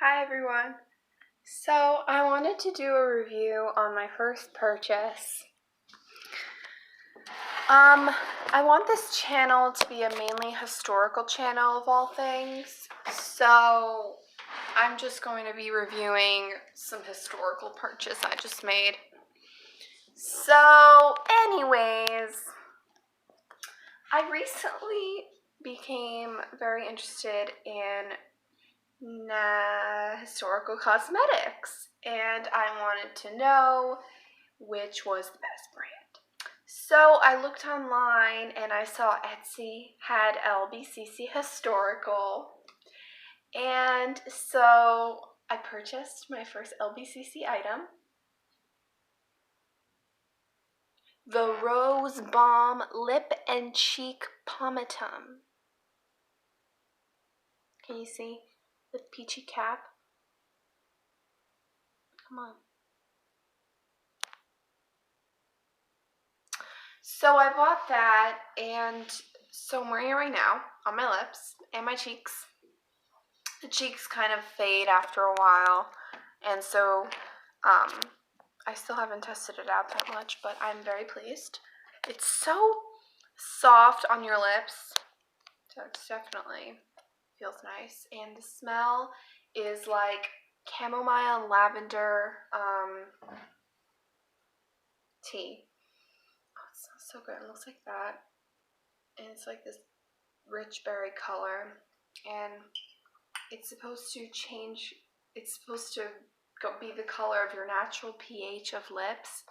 Hi everyone. So I wanted to do a review on my first purchase. I want this channel to be a mainly historical channel of all things. So I'm just going to be reviewing some historical purchase I just made. So anyways, I recently became very interested in historical cosmetics, and I wanted to know which was the best brand. So I looked online and I saw Etsy had LBCC historical, and so I purchased my first LBCC item, the Rose Balm Lip and Cheek Pomatum. Can you see the peachy cap? Come on. So I bought that, and so I'm wearing it right now on my lips and my cheeks. The cheeks kind of fade after a while, and so I still haven't tested it out that much, but I'm very pleased. It's so soft on your lips, so it definitely feels nice. And the smell is like chamomile and lavender tea. Oh, it smells so good. It looks like that. And it's like this rich berry color. And it's supposed to change, it's supposed to be the color of your natural pH of lips.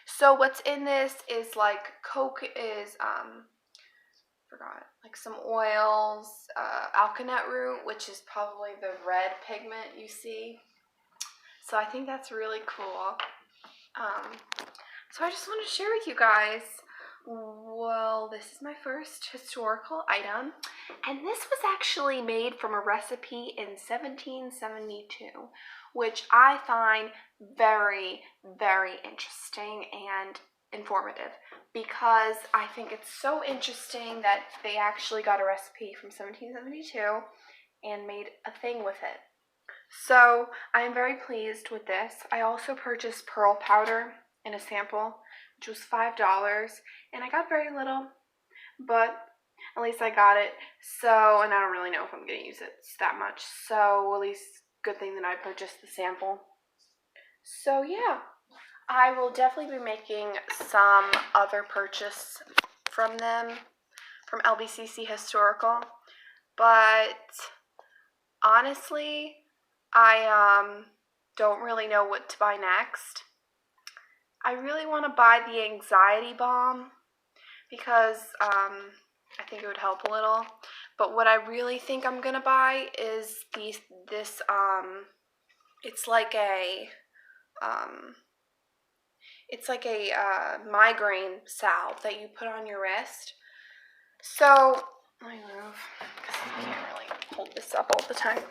So what's in this is like like some oils, alkanet root, which is probably the red pigment you see. So I think that's really cool. So I just want to share with you guys, well, this is my first historical item, and this was actually made from a recipe in 1772, which I find very, very interesting and informative, because I think it's so interesting that they actually got a recipe from 1772 and made a thing with it. So I'm very pleased with this. I also purchased pearl powder in a sample, which was $5, and I got very little, but at least I got it. So, and I don't really know if I'm going to use it that much, so at least good thing that I purchased the sample. So yeah, I will definitely be making some other purchase from them, from LBCC Historical, but honestly, I don't really know what to buy next. I really want to buy the anxiety balm because I think it would help a little. But what I really think I'm gonna buy is this it's like a migraine salve that you put on your wrist. So let me move because I can't really hold this up all the time.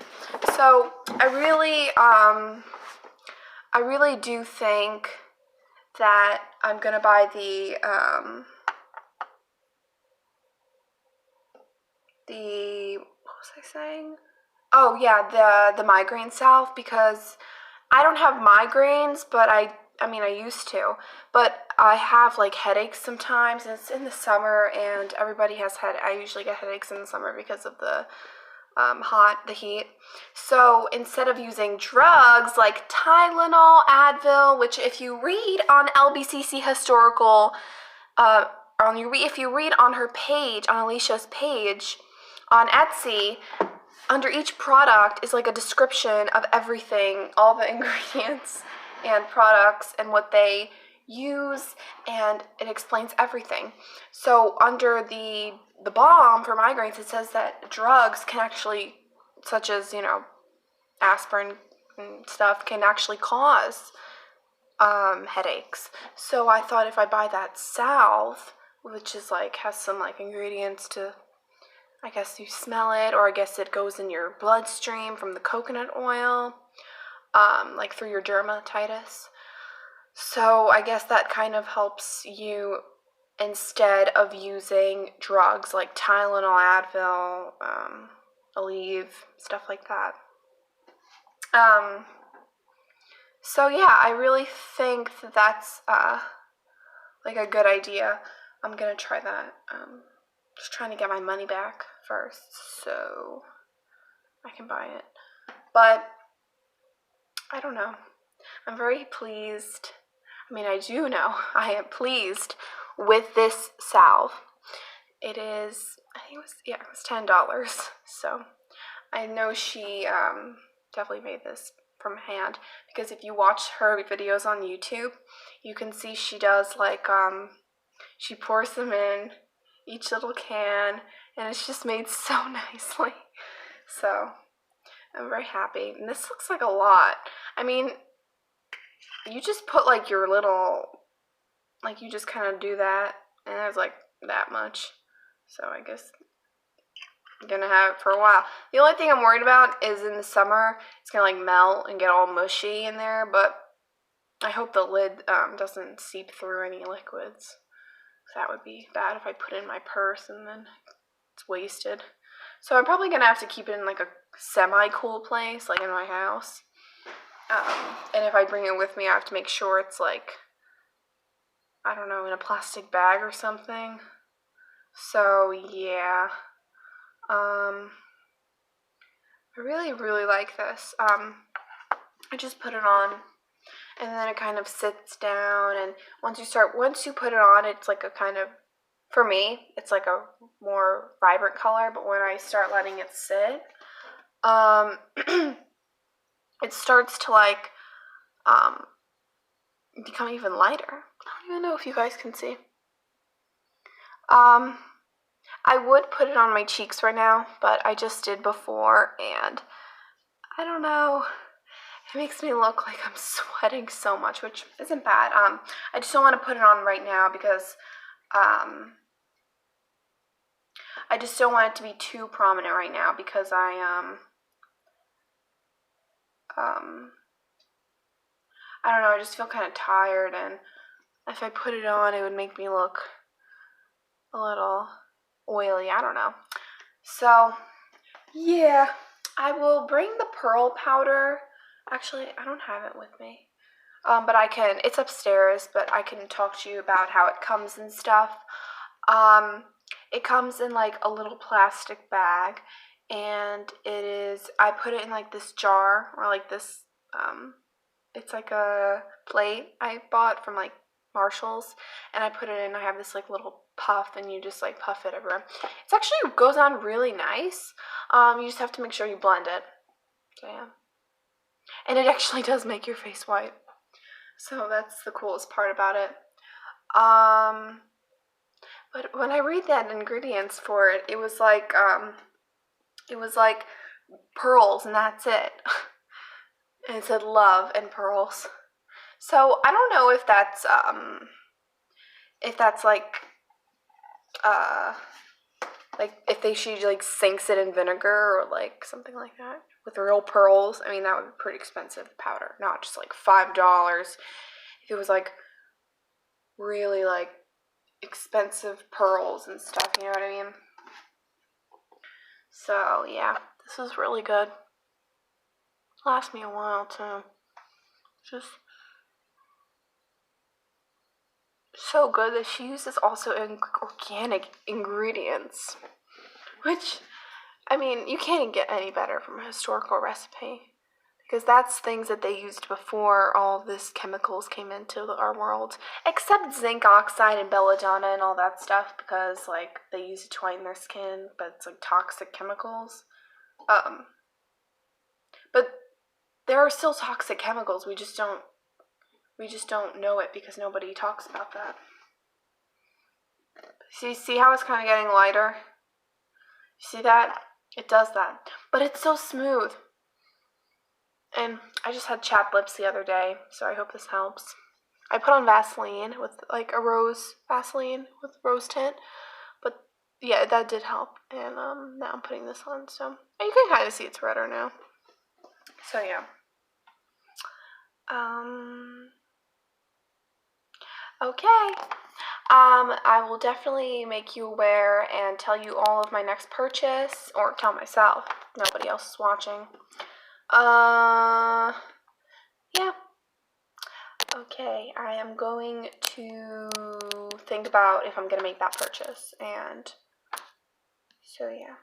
So I really do think that I'm gonna buy the what was I saying? Oh yeah, the migraine salve, because I don't have migraines, but I used to, but I have like headaches sometimes, and it's in the summer, and everybody has I usually get headaches in the summer because of the heat. So instead of using drugs like Tylenol, Advil, which if you read on LBCC historical, if you read on her page, on Alicia's page on Etsy, under each product is like a description of everything, all the ingredients and products and what they use, and it explains everything. So under the balm for migraines, it says that drugs can actually, such as aspirin and stuff, can actually cause headaches. So I thought if I buy that salve, which is like has some like ingredients to, I guess you smell it, or I guess it goes in your bloodstream from the coconut oil, like through your dermatitis. So I guess that kind of helps you instead of using drugs like Tylenol, Advil, Aleve, stuff like that. So yeah, I really think that that's like a good idea. I'm gonna try that. Just trying to get my money back first so I can buy it. But I don't know. I'm very pleased. I mean, I do know I am pleased with this salve. It is, I think it was $10. So I know she definitely made this from hand, because if you watch her videos on YouTube, you can see she does like she pours them in each little can, and it's just made so nicely. So I'm very happy. And this looks like a lot. I mean, you just put like your little, like you just kind of do that, and there's like that much. So I guess I'm gonna have it for a while. The only thing I'm worried about is in the summer, it's gonna like melt and get all mushy in there, but I hope the lid doesn't seep through any liquids. That would be bad if I put it in my purse and then it's wasted. So I'm probably gonna have to keep it in like a semi-cool place, like in my house. And if I bring it with me, I have to make sure it's like, I don't know, in a plastic bag or something. So yeah, I really, really like this. I just put it on, and then it kind of sits down, and once you put it on, it's like a kind of, for me, it's like a more vibrant color, but when I start letting it sit, it starts to like, become even lighter. I don't even know if you guys can see. I would put it on my cheeks right now, but I just did before, and I don't know. It makes me look like I'm sweating so much, which isn't bad. I just don't want to put it on right now because I just don't want it to be too prominent right now because I don't know, I just feel kind of tired, and if I put it on, it would make me look a little oily. I don't know. So, yeah, I will bring the pearl powder. Actually, I don't have it with me. But I can, it's upstairs, but I can talk to you about how it comes and stuff. It comes in like a little plastic bag, and I put it in like this jar, or like this, it's like a plate I bought from like Marshall's, and I put it in. I have this like little puff, and you just like puff it everywhere. It actually goes on really nice. You just have to make sure you blend it. So yeah, and it actually does make your face white. So that's the coolest part about it. But when I read that ingredients for it, it was like pearls, and that's it. And it said love and pearls. So I don't know if that's if she like sinks it in vinegar or like something like that with real pearls. I mean, that would be pretty expensive powder, not just like $5. If it was like really like expensive pearls and stuff, you know what I mean? So yeah, this is really good. Lasts me a while too. Just so good that she uses also organic ingredients, which, I mean, you can't get any better from a historical recipe, because that's things that they used before all this chemicals came into our world, except zinc oxide and belladonna and all that stuff, because like they use it to whiten their skin, but it's like toxic chemicals. But there are still toxic chemicals. We just don't know it because nobody talks about that. See how it's kind of getting lighter? You see that? It does that. But it's so smooth. And I just had chapped lips the other day, so I hope this helps. I put on Vaseline with like a rose Vaseline with rose tint. But yeah, that did help. And now I'm putting this on, so you can kind of see it's redder now. So yeah. Okay. I will definitely make you aware and tell you all of my next purchase, or tell myself. Nobody else is watching. Okay, I am going to think about if I'm going to make that purchase, and so yeah.